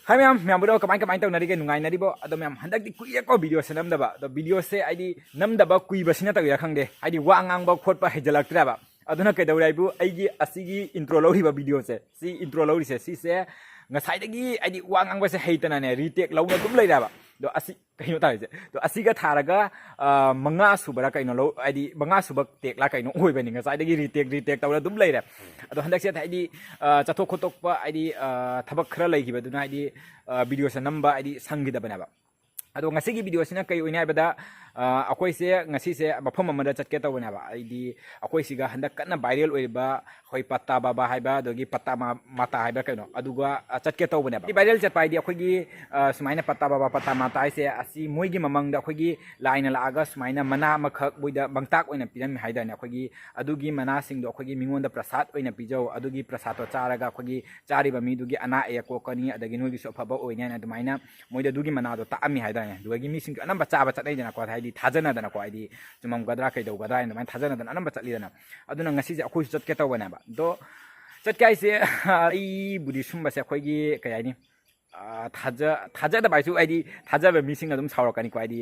Hai ma'am budo kamai tau nari ke nungai nari bo ado ma'am hendak di kuya ko video se nam daba do video se ID nam daba kui basina tau ya khangde ID wa angang ba khot pa hejalak tra ba aduna ke dawrai bu aigi asigi intro lo ba video se si intro lo se si se ngasai dagi ID wa angang ba se heitana ne retake lo na dum lai da ba do asi kaino ta se do asiga tharaga manga subara kaino lo ID manga subak tek la kaino oi ba ni ngasai dagi retake tau la dum lai da ado hendak se ID chathok khotok pa ID thabak khara lai gi ba duna ID video sa namba ID sangi da banaba ado ngasigi video sina kai oina bada akoi se ngasi se mafam amada chatke ta banaba ID akoi siga handak kana viral oiba khoi patta baba haiba dogi patta mata haiba kaino aduga chatke ta banaba viral chat pai di akoi gi sumaina patta baba patta mata se asi moi gi mamang da akoi gi laina la aga sumaina mana makhak boida bangtak oina piram haida ne akoi gi adugi mana sing do akoi gi mingon da prasad oina pijau adugi prasad to charaga akoi gi chari ba mi dugi ana e ko kani adagi noi gi sofaba oina na dumaina moida dugi mana do ta ami haida ne dugi mi sing anamba chaba chatai dana ko haidi thajana dana ko haidi chumam gadra kai do gadra ina man thajana dana anamba chatli dana aduna ngasi je akoi chat ke ta wana ba do chat kai se ai budi sumba se akoi gi kai ni थाजा दा बाइसु ID थाजा बे missing अदुम सावरकनी को ID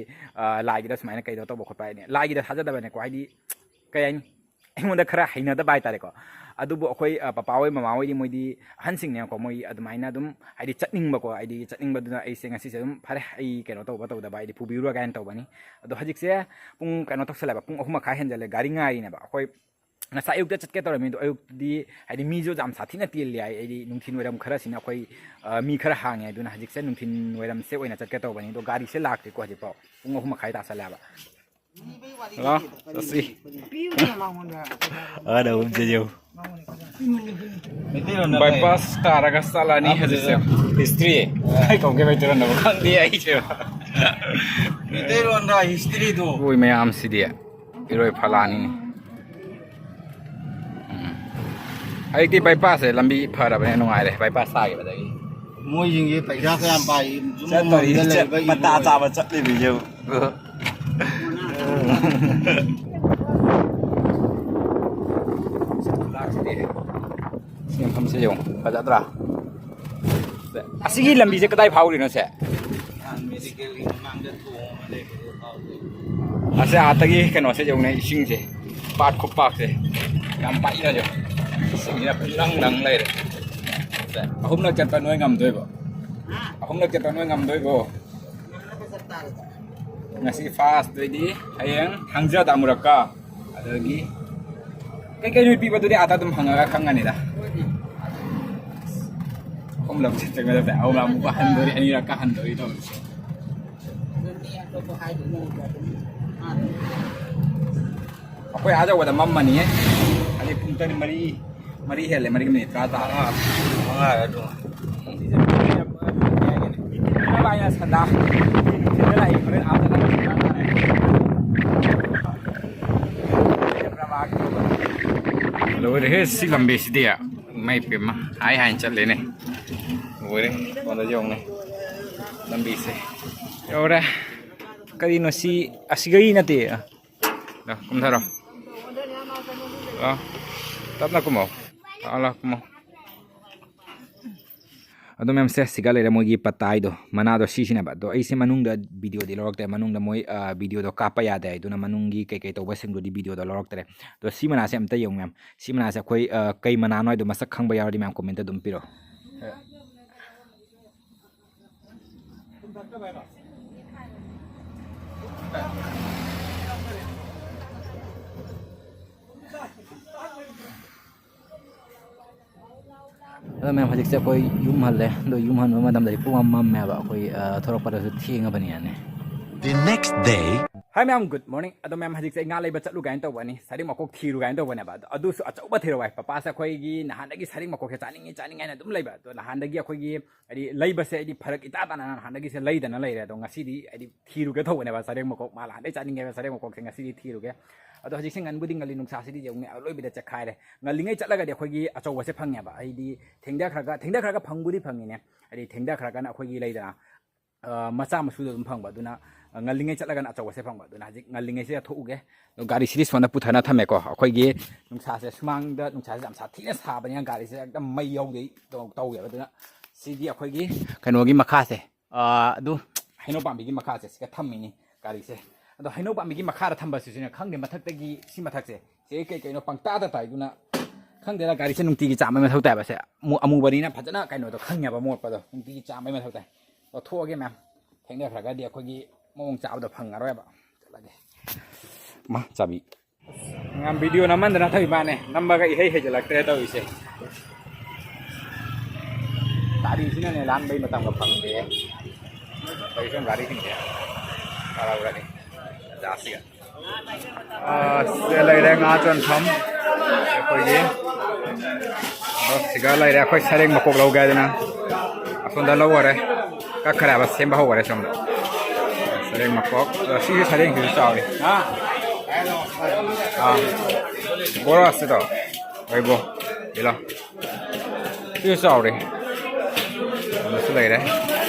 लागी दा समायना कई दो बखो पाइने लागी दा थाजा दा बने को आइडी कयानि एमोदा खरा हैना दा बाइ तारे को अदुबो अखोय पापा ओय मामा ओय दि मोयदि हनसिंग ने को मोय अदुमाइना अदुम आइडी चटनिंग बको आइडी चटनिंग बदुना आइ से ngasi से अदुम फारे आइ केनो तो बतो दा बाइडी पुबिरुवा गायन तो बनी अदो हजिक से पुंग केनो तक्सला पुंग अहुमा खा हेनजले गारी ngayi ne ba अखोय ngasa ayuk da chatke torami do ayuk di ai mi jo jam sathi na til liai ai nungthin weram khara sina koi mi khara hang ai duna hajik se nungthin weram se oina chatke to bani do gari se lak ko hajik pau ung huma khai ta sala ba lo tasi ada un je jo bypass taraga sala ni hajik se history ai ko ge bai tiran na kan di ai je meitei lon ra history do oi mayam sidia iroi phalani ni ai ti bypass e lambi phara bane nongai le bypass sa ge ba dai moi jing ye paisa ka am pai chat tori chat pata cha ba chat le bi jo sim pham se yong ba ja tra asigi lambi je kadai phau ri no se medical mang da tu ma le ase atagi keno se yong ne ising se pat khop pak se yam pai na jo sini nang lai rồi, hôm nay chặt nuôi ngầm thôi bộ, hôm nay chặt nuôi ngầm thôi bộ, ngasi fast thôi đi, hay hàng giờ đã mua cả, ada lagi, cái nuôi pi batu dia ata tum hanga khang ani dah, hôm làm chặt cái đó, hôm làm bukan dari ani rakahan dari itu, aku aja wadah mama ni, ada punta ni mari hele mari kami kata manga adu apa ya sanda ini lah ini apa nak lalu ini si lambe si dia mai pema hai hai chatle ne lalu kono jong ne lambe se ora kali no si asigai na te dah kumtharo tap na kumo ala kumo ado mem se sigale re mogi patai do manado sisina ba do aise manung da video di lorok te manung da moi video do kapa ya dai do na manungi kai to wasing do di video do lorok te do si mana se amta yong mem si mana se khoi kai mana noi do masak khang ba yar di mem comment dum piro अगर मैं हजिक से कोई यूम हल है दो यूम हल में मतलब dari pung mam me ba koi thorok pada su thieng ba ni ane The next day hi ma'am good morning ado ma'am hajik se nga leba chatlu gain to bani saring makok thiru gain to bani ba adu su achau ba thiro wai papa sa khoi gi nahan dagi saring makok he chaning ai na dum laiba to nahan dagi khoi gi adi laiba se adi pharak ita ta na nahan dagi se lai da na lai re to ngasi di adi thiru ge tho bani ba saring makok ma la dai chaning ai saring makok se ngasi di thiru ge ado hajik se ngan budi ngali nungsa si di jong ne loi bi da chakhai re ngalingai chatlaga de khoi gi achau ba se phangya ba ai di thengda khraga phangbudi phangi ne adi thengda khraga na khoi gi lai da macha masu dum phang ba duna ngalingai chatlaga na achau se phang ba duna hajik ngalingai se thouge gari series wana puthana thame ko khoi gi nungsa se smang da nungsa se jam sa thina sa ba ni gari se ekdam mai yau dei to ya duna ꯁꯤꯗꯤ ꯑꯩꯈꯣꯏꯒꯤ ꯀꯩꯅꯣꯒꯤ ꯃꯈꯥꯁꯦ ꯑꯗꯨ ꯍꯩꯅꯧ ꯄꯥꯝꯕꯤꯒꯤ ꯃꯈꯥꯁꯦ ꯁꯤꯒ ꯊꯝꯃꯤꯅꯤ ꯒꯥꯔꯤꯁꯦ ꯑꯗꯣ ꯍꯩꯅꯧ ꯄꯥꯝꯕꯤꯒꯤ ꯃꯈꯥꯗ ꯊꯝꯕꯁꯤꯁꯨꯅꯦ ꯈꯪꯗꯦ ꯃꯊꯛꯇꯒꯤ ꯁꯤ ꯃꯊꯛꯁꯦ ꯁꯤ ꯀꯩꯅꯣ ꯄꯪꯇꯥꯗ ꯇꯥꯏꯗꯨꯅ ꯈꯪꯗꯦꯗ ꯒꯥꯔꯤꯁꯦ ꯅꯨꯡꯇꯤꯒꯤ ꯆꯥꯝꯕꯩ ꯃꯊꯧ ꯇꯥꯏꯕꯁꯦ ꯑꯃꯨꯕꯅꯤꯅ ꯐꯖꯅ ꯀꯩꯅꯣꯗꯣ ꯈꯪꯉꯦꯕ ꯃꯣꯠꯄꯗꯣ ꯅꯨꯡꯇꯤꯒꯤ ꯆꯥꯝꯕꯩ ꯃꯊꯧ ꯇꯥꯏ ꯂꯧꯊꯣꯛꯑꯒꯦ ꯃꯌꯥꯝ ꯊꯦꯡꯅꯈ꯭ꯔꯒꯗꯤ ꯑꯩꯈꯣꯏꯒꯤ ꯃꯑꯣꯡ ꯆꯥꯕꯗꯣ ꯐꯪꯉꯔꯣꯏꯕ ꯆꯠꯂꯒꯦ ꯃꯥ ꯆꯥꯕꯤ ꯌꯥꯝ ꯚꯤꯗꯤꯑꯣ ꯅꯝꯃꯟꯗꯅ ꯊꯧꯏ ꯃꯥꯅꯦ ꯅꯝꯕꯒ ꯏꯍꯩ ꯍꯩꯖꯤꯜꯂꯛꯇ꯭ꯔꯦ ꯇꯧꯔꯤꯁꯦ ꯒꯥꯔꯤꯁꯤꯅꯅꯦ ꯂꯥꯟꯕꯩ ꯃꯇꯝꯒ ꯐꯪꯗꯦ ꯀꯔꯤꯁꯨ ꯒꯥꯔꯤꯁꯤꯡꯁꯦ ꯇꯥꯔꯧꯔꯅꯤ ꯖꯥꯁꯤꯒ ꯁꯤꯗ ꯂꯩꯔꯦ ꯉꯥ ꯆꯣꯟꯐꯝ ꯑꯩꯈꯣꯏꯒꯤ ꯁꯤꯒ ꯂꯩꯔꯦ ꯑꯩꯈꯣꯏ ꯁꯔꯦꯡ ꯃꯀꯣꯛ ꯂꯧꯒꯦ ꯍꯥꯏꯗꯅ ꯑꯁꯣꯝꯗ ꯂꯧꯈꯔꯦ ꯀꯛꯈꯔꯦ ꯍꯥꯏꯕ ꯁꯦꯝꯕ ꯍꯧꯈꯔꯦ ꯁꯣꯝꯗ ꯁꯔꯦꯡ ꯃꯀꯣꯛ ꯁꯤꯒꯤ ꯁꯔꯦꯡꯁꯤꯁꯨ ꯆꯥꯎꯔꯤ ꯕꯣꯔꯥ ꯑꯁꯤꯗꯣ ꯑꯣꯏꯕꯣ ꯏꯂꯣ ꯁꯤꯁꯨ ꯆꯥꯎꯔꯤ ꯑꯗꯨꯁꯨ ꯂꯩꯔꯦ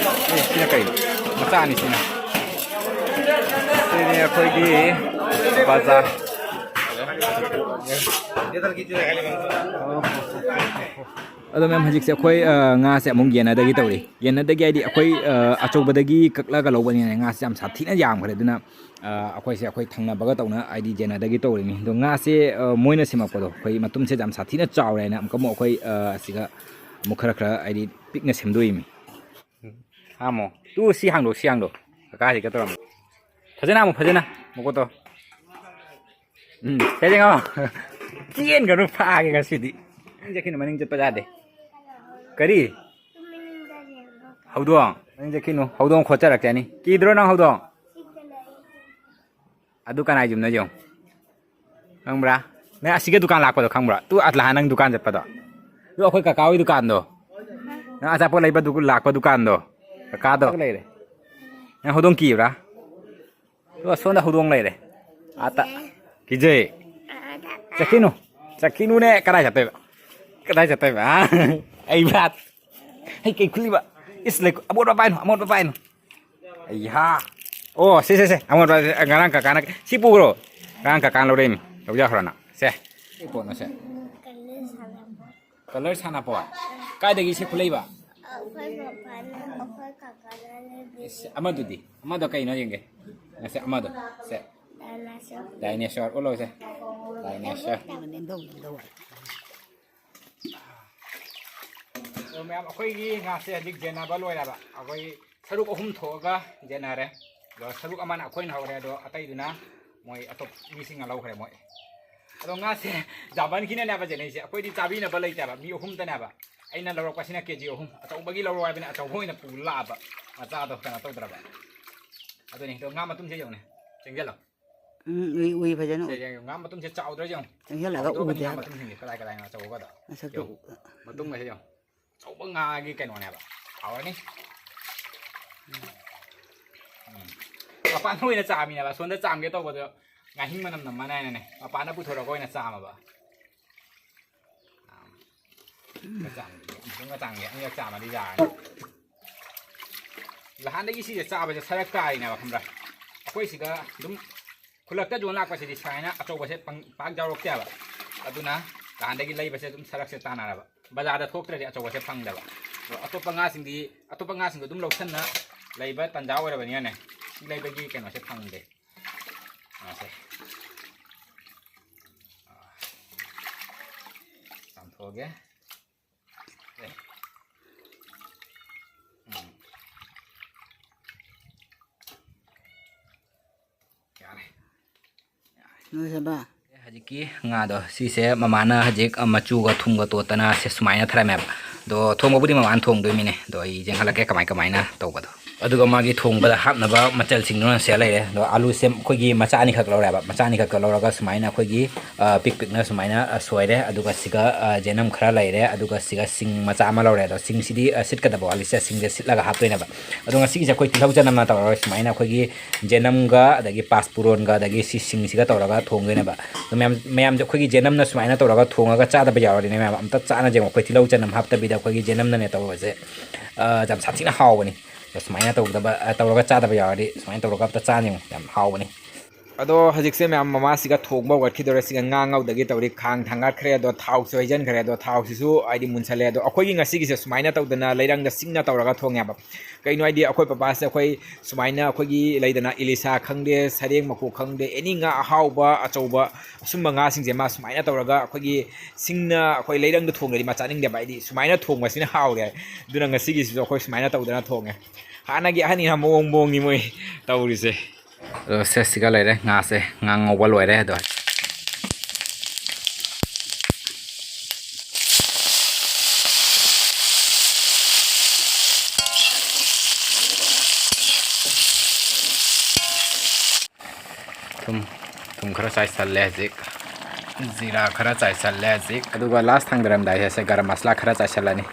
ꯁꯤꯅ ꯀꯩꯅꯣ ꯃꯆꯥꯅꯤ ꯁꯤꯅ ꯁꯤꯅꯤ ꯑꯩꯈꯣꯏꯒꯤ ꯕꯖꯥꯔ ꯑꯗꯣ ꯃꯦꯝ ꯍꯧꯖꯤꯛꯁꯦ ꯑꯩꯈꯣꯏ ꯉꯥꯁꯦ ꯑꯃꯨꯛ ꯌꯦꯟꯅꯗꯒꯤ ꯇꯧꯔꯤ ꯌꯦꯟꯅꯗꯒꯤ ꯍꯥꯏꯗꯤ ꯑꯩꯈꯣꯏ ꯑꯆꯧꯕꯗꯒꯤ ꯀꯛꯂꯒ ꯂꯧꯕꯅꯤꯅ ꯉꯥꯁꯦ ꯌꯥꯝ ꯁꯥꯊꯤꯅ ꯌꯥꯝꯈ꯭ꯔꯦ ꯑꯗꯨꯅ ꯑꯩꯈꯣꯏ ꯊꯪꯅꯕꯒ ꯇꯧꯅ ꯍꯥꯏꯗꯤ ꯌꯦꯟꯅꯗꯒꯤ ꯇꯧꯔꯤꯅꯤ ꯑꯗꯣ ꯉꯥꯁꯦ ꯃꯣꯏꯅ ꯁꯦꯝꯃꯛꯄꯗꯣ ꯑꯩꯈꯣꯏ ꯃꯇꯨꯝꯁꯦ ꯌꯥꯝ ꯁꯥꯊꯤꯅ ꯆꯥꯎꯔꯦ ꯍꯥꯏꯅ ꯑꯃꯨꯛ ꯑꯩꯈꯣই ꯑꯁꯤꯒ ꯑꯃꯨꯛ ꯈꯔ ꯍꯥꯏꯗꯤ ꯄꯤꯛꯅ ꯁꯦꯝꯗꯣꯛꯏꯃꯤ ꯍꯥꯃꯣ ꯇꯨ ꯁꯤ ꯍꯥꯡꯗꯣ ꯀꯀꯥꯁꯤꯒ ꯇꯧꯔꯝꯃꯤ ꯐꯖꯅ ꯑꯃꯨꯛ ꯐꯖꯅ ꯃꯀꯣꯠꯇꯣ ꯁꯦꯖꯦꯡꯉꯣ ꯆꯦꯟꯒꯅꯨ ꯐꯥꯒꯦ ꯉꯁꯤꯗꯤ ꯆꯠꯈꯤꯅꯨ ꯃꯅꯤꯡ ꯆꯠꯄ ꯌꯥꯗꯦ ꯀꯔꯤ ꯍꯧꯗꯣꯡ ꯃꯅꯤꯡ ꯆꯠꯈꯤꯅꯨ ꯍꯧꯗꯣꯡ ꯈꯣꯠꯆꯔꯛꯀꯅꯤ ꯀꯤꯗ꯭ꯔꯣ ꯅꯪ ꯍꯧꯗꯣꯡ ꯑꯗꯨ ꯀꯅꯥ ꯌꯨꯝꯅ ꯌꯦꯡꯉꯨ ꯈꯪꯕ꯭ꯔꯥ ꯅꯪ ꯑꯁꯤꯒ ꯗꯨꯀꯥꯟ ꯂꯥꯛꯄꯗꯣ ꯈꯪꯕ꯭ꯔꯥ ꯇꯨ ꯑꯠꯂꯥ ꯅꯪ ꯗꯨꯀꯥꯟ ꯆꯠꯄꯗꯣ ꯑꯗꯨ ꯑꯩꯈꯣꯏ ꯀꯀꯥ ꯍꯣꯏ ꯗꯨꯀꯥꯟꯗꯣ ꯅꯪ ꯑꯆꯥꯄꯣꯠ ꯂꯩꯕ ꯂꯥꯛꯄ ꯗꯨꯀꯥꯟꯗꯣ ꯀꯀꯥꯗꯣ ꯂꯩꯔꯦ ꯅꯪ ꯍꯧꯗꯣꯡ ꯀꯤꯕ꯭ꯔꯥ ꯑꯗꯨꯒ ꯁꯣꯝꯗ ꯍꯧꯗꯣꯡ ꯂꯩꯔꯦ ꯀꯤꯖꯩ ꯆꯠꯈꯤꯅꯨꯅꯦ ꯀꯗꯥꯏ ꯆꯠꯇꯣꯏꯕ ꯑꯩ ꯚꯥꯠ ꯑꯩ ꯀꯩ ꯈꯨꯜꯂꯤꯕ ꯏꯁ ꯂꯩ ꯑꯃꯣꯠꯄ ꯄꯥꯏꯅꯨ ꯑꯩꯍꯥ ꯑꯣ ꯁꯦ ꯑꯃꯣꯠꯄ ꯉꯔꯥꯡ ꯀꯀꯥꯅ ꯁꯤ ꯄꯨꯈ꯭ꯔꯣ ꯉꯔꯥꯡ ꯀꯀꯥꯅ ꯂꯧꯔꯛꯏꯃꯤ ꯂꯧꯖꯈ꯭ꯔꯣꯅ ꯁꯦ ꯀꯩ ꯄꯣꯠꯅꯣ ꯁꯦ ꯀꯂꯔ ꯁꯥꯟꯅꯄꯣꯠ ꯀꯥꯏꯗꯒꯤ ꯁꯤ ꯈꯨꯠꯂꯩꯕ ꯑꯃꯗꯣ ꯀꯩꯅꯣ ꯌꯦꯡꯒꯦ ꯉꯁꯤ ꯑꯃꯗꯣ ꯁꯦ ꯗꯥꯏꯅꯦꯁꯣꯔ ꯎꯠꯂꯣꯁꯦ ꯗꯥꯏꯅꯦꯁꯣꯔ ꯃꯌꯥꯝ ꯑꯩꯈꯣꯏꯒꯤ ꯉꯥꯁꯦ ꯍꯧꯖꯤꯛ ꯌꯦꯟꯅꯕ ꯂꯣꯏꯔꯕ ꯑꯩꯈꯣꯏ ꯁꯔꯨꯛ 3 ꯊꯣꯛꯑꯒ ꯌꯦꯟꯅꯔꯦ ꯑꯗꯣ ꯁꯔꯨꯛ ꯑꯃꯅ ꯑꯩꯈꯣꯏꯅ ꯍꯧꯔꯦ ꯑꯗꯣ ꯑꯇꯩꯗꯨꯅ ꯃꯣꯏ ꯑꯇꯣꯞꯄ ꯃꯤꯁꯤꯡꯅ ꯂꯧꯈ꯭ꯔꯦ ꯃꯣꯏ ꯑꯗꯣ ꯉꯥꯁꯦ ꯖꯥꯕꯟꯈꯤꯅꯅꯦꯕ ꯌꯦꯟꯅꯩꯁꯦ ꯑꯩꯈꯣꯏꯗꯤ ꯆꯥꯕꯤꯅꯕ ꯂꯩꯇꯦꯕ ꯃꯤ 3ꯇꯅꯦꯕ ꯑꯩꯅ ꯂꯧꯔꯛꯄꯁꯤꯅ KG 3 ꯑꯆꯧꯕꯒꯤ ꯂꯧꯔꯣ ꯍꯥꯏꯕꯅꯤ ꯑꯆꯧꯕ ꯑꯣꯏꯅ ꯄꯨ ꯂꯥꯛꯑꯕ ꯃꯆꯥꯗꯣ ꯀꯩꯅꯣ ꯇꯧꯗ꯭ꯔꯕ ꯑꯗꯨꯅꯤ ꯑꯗꯣ ꯉꯥ ꯃꯇꯨꯝꯁꯦ ꯌꯦꯡꯉꯨꯅꯦ ꯆꯦꯡꯖꯜꯂꯣ ꯎꯏ ꯐꯖꯅ ꯉꯥ ꯃꯇꯨꯝꯁꯦ ꯆꯥꯎꯗ꯭ꯔꯥ ꯌꯦꯡꯉꯨ ꯆꯪꯁꯤꯜꯂꯒ ꯎꯗꯦ ꯉꯥ ꯍꯥꯏꯕ ꯃꯇꯨꯝꯁꯤꯡꯁꯦ ꯀꯗꯥꯏꯅꯣ ꯑꯆꯧꯕꯒꯗꯣ ꯃꯁꯛꯇꯨ ꯃꯇꯨꯝꯒꯁꯦ ꯌꯦꯡꯉꯨ ꯑꯆꯧꯕ ꯉꯥꯒꯤ ꯀꯩꯅꯣꯅꯦꯕ ꯍꯥꯎꯔꯅꯤ ꯃꯄꯥꯟꯗ ꯑꯣꯏꯅ ꯆꯥꯝꯃꯤꯅꯦꯕ ꯁꯣꯝꯗ ꯆꯥꯝꯒꯦ ꯇꯧꯕꯗꯣ ꯉꯥꯍꯤꯡ ꯃꯅꯝ ꯅꯝꯃꯅꯥꯏꯅꯅꯦ ꯃꯄꯥꯟꯗ ꯄꯨꯊꯣꯔꯛꯑꯒ ꯑꯣꯏꯅ ꯆꯥꯝꯃꯕ ꯆꯥꯝꯒꯦ ꯑꯅꯤꯔꯛ ꯆꯥꯝꯃꯗꯤ ꯌꯥꯔꯅꯤ ꯅꯍꯥꯟꯗꯒꯤ ꯁꯤꯁꯦ ꯆꯥꯕꯁꯦ ꯁꯔꯛ ꯀꯥꯔꯤꯅꯦꯕ ꯈꯪꯕ꯭ꯔꯥ ꯑꯩꯈꯣꯏ ꯁꯤꯗ ꯑꯗꯨꯝ ꯈꯨꯜꯂꯛꯇ ꯌꯣꯟ ꯂꯥꯛꯄꯁꯤꯗꯤ ꯁꯨꯃꯥꯏꯅ ꯑꯆꯧꯕꯁꯦ ꯄꯥꯛ ꯌꯥꯎꯔꯛꯇꯦꯕ ꯑꯗꯨꯅ ꯅꯍꯥꯟꯗꯒꯤ ꯂꯩꯕꯁꯦ ꯑꯗꯨꯝ ꯁꯔꯛꯁꯦ ꯇꯥꯟꯅꯔꯕ ꯕꯖꯥꯔꯗ ꯊꯣꯛꯇ꯭ꯔꯗꯤ ꯑꯆꯧꯕꯁꯦ ꯐꯪꯗꯕ ꯑꯇꯣꯞꯄ ꯉꯥꯁꯤꯡꯗꯣ ꯑꯗꯨꯝ ꯂꯧꯁꯟꯅ ꯂꯩꯕ ꯇꯟꯖꯥ ꯑꯣꯏꯔꯕꯅꯤꯅꯅꯦ ꯁꯤ ꯂꯩꯕꯒꯤ ꯀꯩꯅꯣꯁꯦ ꯐꯪꯗꯦ ꯉꯥꯁꯦ ꯆꯥꯝꯊꯣꯛꯑꯒꯦ ꯍꯧꯖꯤꯛꯀꯤ ꯉꯥꯗꯣ ꯁꯤꯁꯦ ꯃꯃꯥꯅ ꯍꯧꯖꯤꯛ ꯃꯆꯨꯒ ꯊꯨꯝꯒ ꯇꯣꯠꯇꯅ ꯁꯦ ꯁꯨꯃꯥꯏꯅ ꯊꯔꯝꯃꯦꯕ ꯑꯗꯣ ꯊꯣꯡꯕꯕꯨꯗꯤ ꯃꯃꯥꯅ ꯊꯣꯡꯗꯣꯏꯃꯤꯅꯦ ꯑꯗꯣ ꯑꯩ ꯌꯦꯡꯍꯜꯂꯛꯀꯦ ꯀꯃꯥꯏꯅ ꯇꯧꯕꯗꯣ ꯑꯗꯨꯒ ꯃꯥꯒꯤ ꯊꯣꯡꯕꯗ ꯍꯥꯞꯅꯕ ꯃꯆꯜꯁꯤꯡꯗꯨꯅ ꯁꯦ ꯂꯩꯔꯦ ꯑꯗꯣ ꯑꯥꯂꯨꯁꯦ ꯑꯩꯈꯣꯏꯒꯤ ꯃꯆꯥ ꯑꯅꯤꯈꯛ ꯂꯧꯔꯦꯕ ꯃꯆꯥ ꯑꯅꯤꯈꯛ ꯂꯧꯔꯒ ꯁꯨꯃꯥꯏꯅ ꯑꯩꯈꯣꯏꯒꯤ ꯄꯤꯛꯅ ꯁꯨꯃꯥꯏꯅ ꯁꯣꯏꯔꯦ ꯑꯗꯨꯒ ꯁꯤꯒ ꯖꯦꯅꯝ ꯈꯔ ꯂꯩꯔꯦ ꯑꯗꯨꯒ ꯁꯤꯒ ꯁꯤꯡ ꯃꯆꯥ ꯑꯃ ꯂꯧꯔꯦ ꯑꯗꯣ ꯁꯤꯡꯁꯤꯗꯤ ꯁꯤꯠꯀꯗꯕ ꯋꯥꯠꯂꯤꯁꯦ ꯁꯤꯡꯁꯦ ꯁꯤꯠꯂꯒ ꯍꯥꯞꯇꯣꯏꯅꯦꯕ ꯑꯗꯣ ꯉꯁꯤꯒꯤꯁꯦ ꯑꯩꯈꯣꯏ ꯇꯤꯜꯍꯧ ꯆꯅꯝꯅ ꯇꯧꯔꯒ ꯁꯨꯃꯥꯏꯅ ꯑꯩꯈꯣꯏꯒꯤ ꯖꯦꯅꯝꯒ ꯑꯗꯒꯤ ꯄꯥꯁꯄꯨꯔꯣꯟꯒ ꯑꯗꯒꯤ ꯁꯤ ꯁꯤꯡꯁꯤꯒ ꯇꯧꯔꯒ ꯊꯣꯡꯗꯣꯏꯅꯦꯕ ꯑꯗꯣ ꯃꯌꯥꯝꯁꯦ ꯑꯩꯈꯣꯏꯒꯤ ꯖꯦꯅꯝꯅ ꯁꯨꯃꯥꯏꯅ ꯇꯧꯔꯒ ꯊꯣꯡꯉꯒ ꯆꯥꯗꯕ ꯌꯥꯎꯔꯗꯤꯅꯦ ꯃꯌꯥꯝ ꯑꯝꯇ ꯆꯥꯅ ꯌꯦꯡꯉꯣ ꯑꯩꯈꯣꯏ ꯇꯤꯜꯍꯧ ꯆꯅꯝ ꯍꯥꯞꯇꯕꯤꯗ ꯑꯩꯈꯣꯏꯒꯤ ꯖꯦꯅꯝꯅꯅꯦ ꯇꯧꯕꯁꯦ ꯌꯥꯝ ꯁꯥꯊꯤꯅ ꯍꯥꯎꯕꯅꯤ ꯁꯨꯃꯥꯏꯅ ꯇꯧꯔꯒ ꯆꯥꯗꯕ ꯌꯥꯎꯔꯗꯤ ꯁꯨꯃꯥꯏꯅ ꯇꯧꯔꯒ ꯑꯝꯇ ꯆꯥꯅ ꯌꯦꯡꯉꯣ ꯌꯥꯝ ꯍꯥꯎꯕꯅꯤ अदो हजिकसे मैम ममा सिगा थोंबा वटखिदोरे सिगा ngang तौरी खांग थांगाखरे अदो थाउसु हइजनखरे अदो थाउसिसु आइदि मुनसले अदो अखोइगी ngasiगिसे सुमाइना तौदना लैरंगदा सिंगना तौरगा थोंगयाबा कइनो आइदि अखोइ पापासे अखोइ सुमाइना अखोइगी लैदना इलिसा खंगदे सरेंग मको खंगदे एनी nga अहाउबा अचौबा सुम्बा nga सिंगजे मा सुमाइना तौरगा अखोइगी सिंगना अखोइ लैरंगदा थोंगदि मा चानिंगदे बाइदि सुमाइना थोंगबसिना हाउरे दुना ngasiगिसिसु अखोइ सुमाइना तौदना थोंगे हानागी अहनि हा मोंग नि मोइ तौरिसे से सिगा लेरे nga से nga ngौबा लोइरे दो तुम खरा चाय सल्ले जिक जीरा खरा चाय सल्ले जिक अदुगा लास्ट थांगदरम दाइ से गरम मसला खरा चाय सल्लानी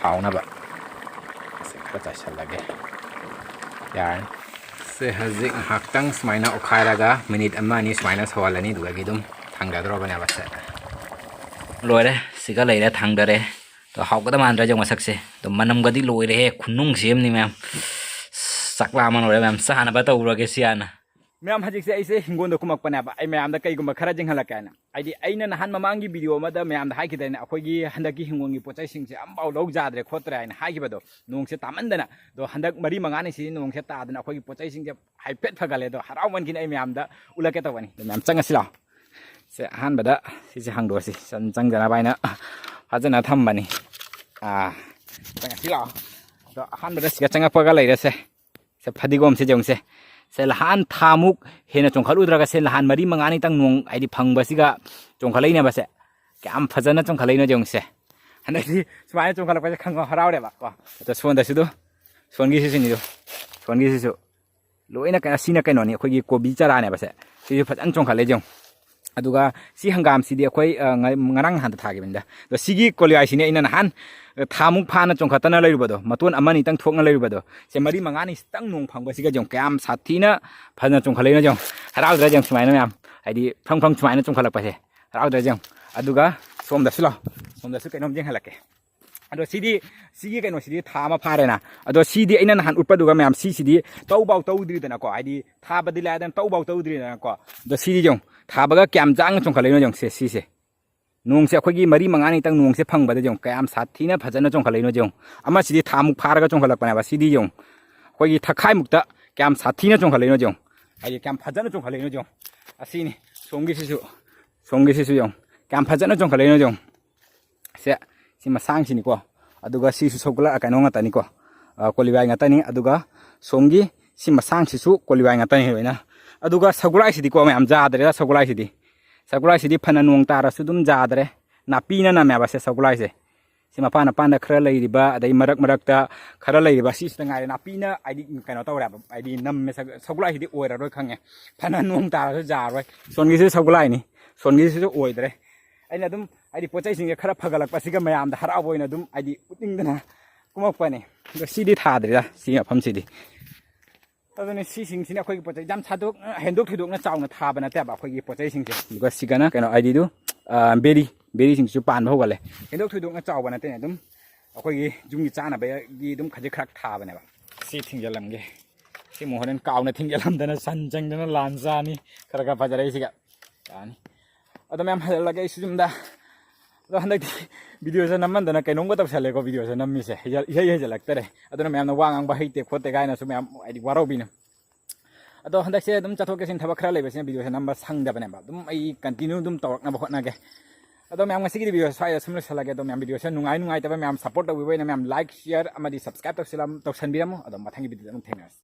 हाउनाबा से खरा चाय सल्लागे यार से हजिक हाक्तंग स्माइना उखाइरागा मिनिट अमा नि स्माइना सवालनी दुगागी दुम थांगदरबने बासे लोइरे सिगा लेरे थांगदरे तो हाउगदा मानद्रा जों मसकसे तो मनमगदी लोइरे हे खुनुंग सेमनि मैम सकला मन ओरे मैम साना बा तौरगे सियाना मैम हजिक से ऐसे हिंगोन कुमकपने आई मैम कईगुम खरा जिंहलकैना आइदि अइना नहान ममांगी वीडियो मदा मैम हाइकिदने अखोइगी हंदकी हिंगोंगी पोचैसिंगसे अम्बाव लौजाद्रे खोत्रे आइना हाइकिबदो नोंसे तामंदना दो हंदक मरी मंगानी सि नोंसे तादना अखोइगी पोचैसिंगसे हाइपेट फगले दो हरावमनकिन आई मैम दा उलके तवनी मैम चंगसिला से हानबदा सिसे हंगदोसि चंगजना बाइना फजना थम्बनी चंगसिला दो हानबदा सिगा चंगपगा लैरसे से फदिगोम से जोंसे से लहान थामुक हेना चोंखलुद्रगा से लहान मरी मंगानी तंग नोंग आइदि फंगबसिगा चोंखलैने बसे क्याम फजना चोंखलैनो जोंसे हनदि सुमाय चोंखलपसे खंग हरावरेबा को तो सोंदसिदो सोंगी सिसिनिदो सोंगी सिसु लोइना का सिना कैनोनी अखोइगी कोबी चराने बसे सिसु फजन चोंखलै जों अदुगा सि हंगाम सिदि अखोइ ngarang han थागिबिंदा तो सिगी कोलियाइ सिने इना नहान थामुक फाना चोंखतना लैरुबदो मतोन अमनि तंग थोकना लैरुबदो से मरी मंगानी तंग नोंग फंगबसिगा जों क्याम साथीना फजना चोंखलैना जों हराउद्रा जों सुमाइना मैम आइदि फंग सुमाइना चोंखलपसे हराउद्रा जों अदुगा सोमदसु कैनोम जें हलके अदो सिगी कैनो सिदि थामा फारेना अदो सिदि इना नहान उत्पदुगा मैम सिदि तौबाउ तौद्रिदना को आइदि थाबदि लादन तौबाउ तौद्रिदना को दो सिदि जों थाबगा क्याम जांग चोंखलैनो जों से सिसे नोंसे अखोइगी मरी मंगानी तंग नोंसे फंगबदे जों क्याम साथीना फजना चोंखलैनो जों अमा सिदि थामुक फारगा चोंखलकपनाबा सिदि जों अखोइगी थखाइ मुक्ता क्याम साथीना चोंखलैनो जों आइदि क्याम फजना चोंखलैनो जों असिनि सोंगी सिसु जों क्याम फजना चोंखलैनो जों से सि मसांग सिनिको अदुगा सिसु सोगला कैनो ngataनिको कोलिबाइ ngataनि अदुगा सोंगी सि मसांग सिसु कोलिबाइ ngataनि होइना अदुगा सगुलाइ सिदिको मैम जादरे सगुलाइ सिदि फना नोंग तारासु दुम जादरे नापीना नामेबासे सगुलाइ से सि मपाना पाना खरा लैरिबा अदै मरक खरा लैरिबा सिसदा ngai नापीना आइदि कैनो तौराबा आइदि नम्मे सगुलाइ सिदि ओइरारोय खंगे फना नोंग तारासु जारोय सोनगिसु सगुलाइनि सोनगिसु ओइदरे अइना दुम आइदि पोचैसिंगे खरा फगलकपसिगा मयामदा हरावोइना दुम आइदि उतिंगदना कुमकपने दो सिदि थाद्रिदा सि मफमसिदि अदुने सिसिंगसिने अखोइगी पोचै जाम छादोक हेंदोक थिदोकना चाउना थाबा नतेबा अखोइगी पोचैसिंगसे दुगा सिगाना कैनो आइदि दु बेरी सिंगसु पान होगले हेंदोक थिदोकना चाउबा नतेने दुम अखोइगी जुंगी चानाबगी दुम खजे खरक थाबनेबा सि थिंगलमगे सि मोहरन काउना थिंगलमदना संजंगदना लानजानी खरका फजरैसिगा यानी अदो मैम हलगे सुजुमदा अदो हंदक वीडियो से नमंदना कैनोंगो तबसलेको वीडियो से नम्मिसे हेजलक्तरे अदुना मैम ना वांगांग बाहिते खोते गायना सु मैम आइदि वारोबिना अदो हंदक से दुम चथोकेसिन थबा खरा लेबेसिन वीडियो से नंबर संगदबनेबा दुम आई कंटिन्यू दुम तवरकना बखनागे अदो मैम ngasi वीडियो साइ समले सलागे दो मैम वीडियो से नुंगाइ तबा मैम सपोर्ट तबैना मैम लाइक शेयर अमदि सब्सक्राइब तौसनबिरमु अदो मथंगी वीडियो दम थेंगस